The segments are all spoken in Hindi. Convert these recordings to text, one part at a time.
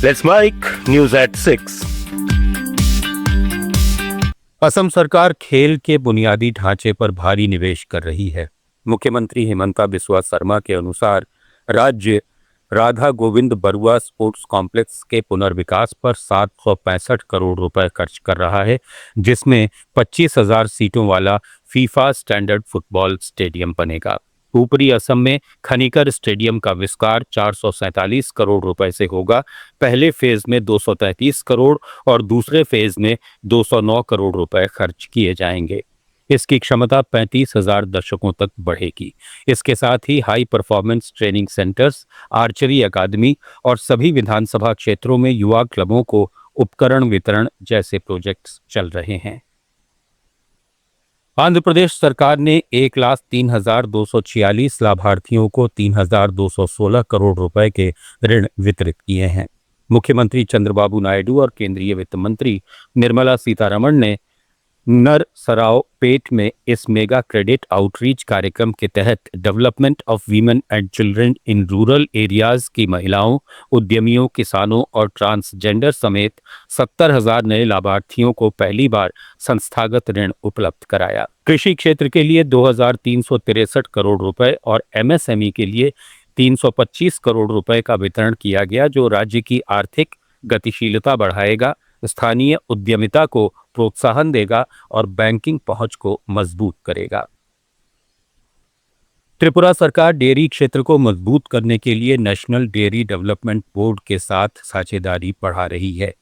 Let's make news at 6. Assam सरकार खेल के बुनियादी ढांचे पर भारी निवेश कर रही है। मुख्यमंत्री हिमंता बिस्वा शर्मा के अनुसार राज्य राधा गोविंद बरुआ स्पोर्ट्स कॉम्प्लेक्स के पुनर्विकास पर 765 करोड़ रुपए खर्च कर रहा है, जिसमें 25,000 सीटों वाला फीफा स्टैंडर्ड फुटबॉल स्टेडियम बनेगा। ऊपरी असम में खनिकर स्टेडियम का विस्तार 447 करोड़ रुपए से होगा। पहले फेज में 233 करोड़ और दूसरे फेज में 209 करोड़ रुपए खर्च किए जाएंगे। इसकी क्षमता 35,000 दर्शकों तक बढ़ेगी। इसके साथ ही high performance training centers, archery academy और सभी विधानसभा क्षेत्रों में युवा क्लबों को उपकरण वितरण जैसे प्रोजेक्ट्स चल रहे हैं। आंध्र प्रदेश सरकार ने 1,03,246 लाभार्थियों को 3,216 करोड़ रुपए के ऋण वितरित किए हैं। मुख्यमंत्री चंद्रबाबू नायडू और केंद्रीय वित्त मंत्री निर्मला सीतारमण ने नरसरावपेट में इस मेगा क्रेडिट आउटरीच कार्यक्रम के तहत development of women and children in rural areas की महिलाओं, उद्यमियों, किसानों और ट्रांसजेंडर समेत 70,000 नए लाभार्थियों को पहली बार संस्थागत ऋण उपलब्ध कराया। कृषि क्षेत्र के लिए 2,363 करोड़ रुपए और एमएसएमई के लिए 325 करोड़ रुपए का वितरण किया गया, जो राज्य की आर्थिक गतिशीलता बढ़ाएगा, स्थानीय उद्यमिता को प्रोत्साहन देगा और बैंकिंग पहुंच को मजबूत करेगा। त्रिपुरा सरकार डेयरी क्षेत्र को मजबूत करने के लिए नेशनल डेयरी डेवलपमेंट बोर्ड के साथ साझेदारी बढ़ा रही है।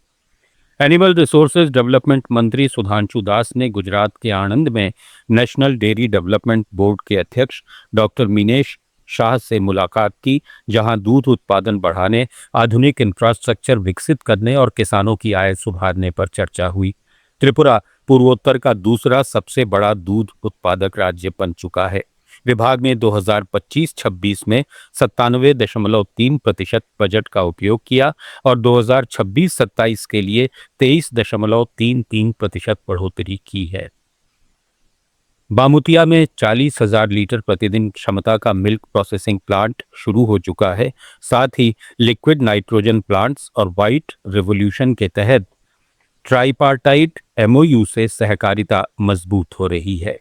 एनिमल रिसोर्सेज डेवलपमेंट मंत्री सुधांशु दास ने गुजरात के आणंद में नेशनल डेयरी डेवलपमेंट बोर्ड के अध्यक्ष डॉक्टर मीनेश शाह से मुलाकात की, जहां दूध उत्पादन बढ़ाने, आधुनिक इंफ्रास्ट्रक्चर विकसित करने और किसानों की आय सुधारने पर चर्चा हुई। त्रिपुरा पूर्वोत्तर का दूसरा सबसे बड़ा दूध उत्पादक राज्य बन चुका है। विभाग ने 2025-26 में 97.3% बजट का उपयोग किया और 2026-27 के लिए 23.33% बढ़ोतरी की है। बामुतिया में 40,000 लीटर प्रतिदिन क्षमता का मिल्क प्रोसेसिंग प्लांट शुरू हो चुका है। साथ ही लिक्विड नाइट्रोजन प्लांट्स और व्हाइट रिवोल्यूशन के तहत ट्राइपार्टाइट एमओयू से सहकारिता मजबूत हो रही है।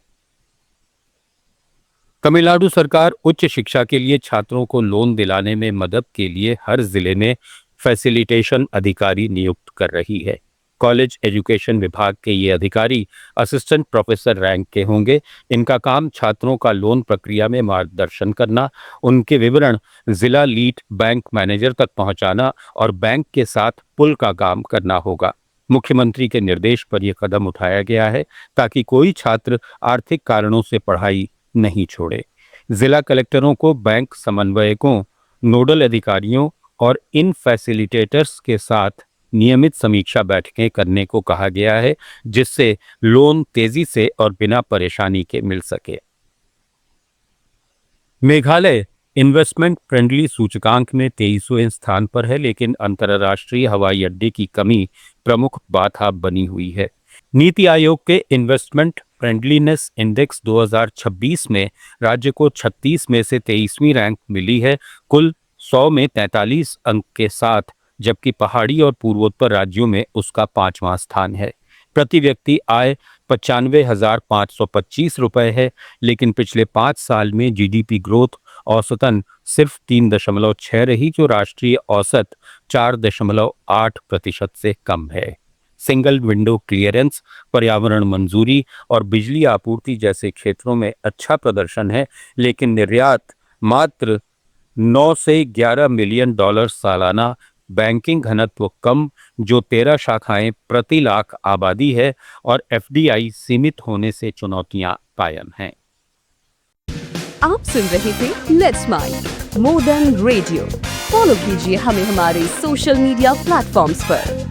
तमिलनाडु सरकार उच्च शिक्षा के लिए छात्रों को लोन दिलाने में मदद के लिए हर जिले में फैसिलिटेशन अधिकारी नियुक्त कर रही है। कॉलेज एजुकेशन विभाग के ये अधिकारी असिस्टेंट प्रोफेसर रैंक के होंगे। इनका काम छात्रों का लोन प्रक्रिया में मार्गदर्शन करना, उनके विवरण जिला लीड बैंक मैनेजर तक पहुंचाना और बैंक के साथ पुल का काम करना होगा। मुख्यमंत्री के निर्देश पर यह कदम उठाया गया है ताकि कोई छात्र आर्थिक कारणों से पढ़ाई नहीं छोड़े। जिला कलेक्टरों को बैंक समन्वयकों, नोडल अधिकारियों और इन फैसिलिटेटर्स के साथ नियमित समीक्षा बैठकें करने को कहा गया है, जिससे लोन तेजी से और बिना परेशानी के मिल सके। मेघालय इन्वेस्टमेंट फ्रेंडली सूचकांक में 23वें स्थान पर है, लेकिन अंतर्राष्ट्रीय हवाई अड्डे की कमी प्रमुख बाधा बनी हुई है। नीति आयोग के इन्वेस्टमेंट फ्रेंडलीनेस इंडेक्स 2026 में राज्य को 36 में से 23वीं रैंक मिली है, कुल 100 में 43 अंक के साथ, जबकि पहाड़ी और पूर्वोत्तर राज्यों में उसका 5वां स्थान है। प्रति व्यक्ति आय 95,525 रुपए है, लेकिन पिछले 5 साल में जीडीपी ग्रोथ औसतन सिर्फ 3.6 रही, जो राष्ट्रीय औसत 4.8% से कम है। सिंगल विंडो क्लियरेंस, पर्यावरण मंजूरी और बिजली आपूर्ति जैसे क्षेत्रों में अच्छा प्रदर्शन है, लेकिन निर्यात मात्र 9 से 11 मिलियन डॉलर सालाना, बैंकिंग घनत्व कम जो 13 शाखाएं प्रति लाख आबादी है और एफडीआई सीमित होने से चुनौतियां कायम हैं। आप सुन रहे थे let's mind more than radio. Follow कीजिए हमें हमारे सोशल मीडिया प्लेटफॉर्म्स पर।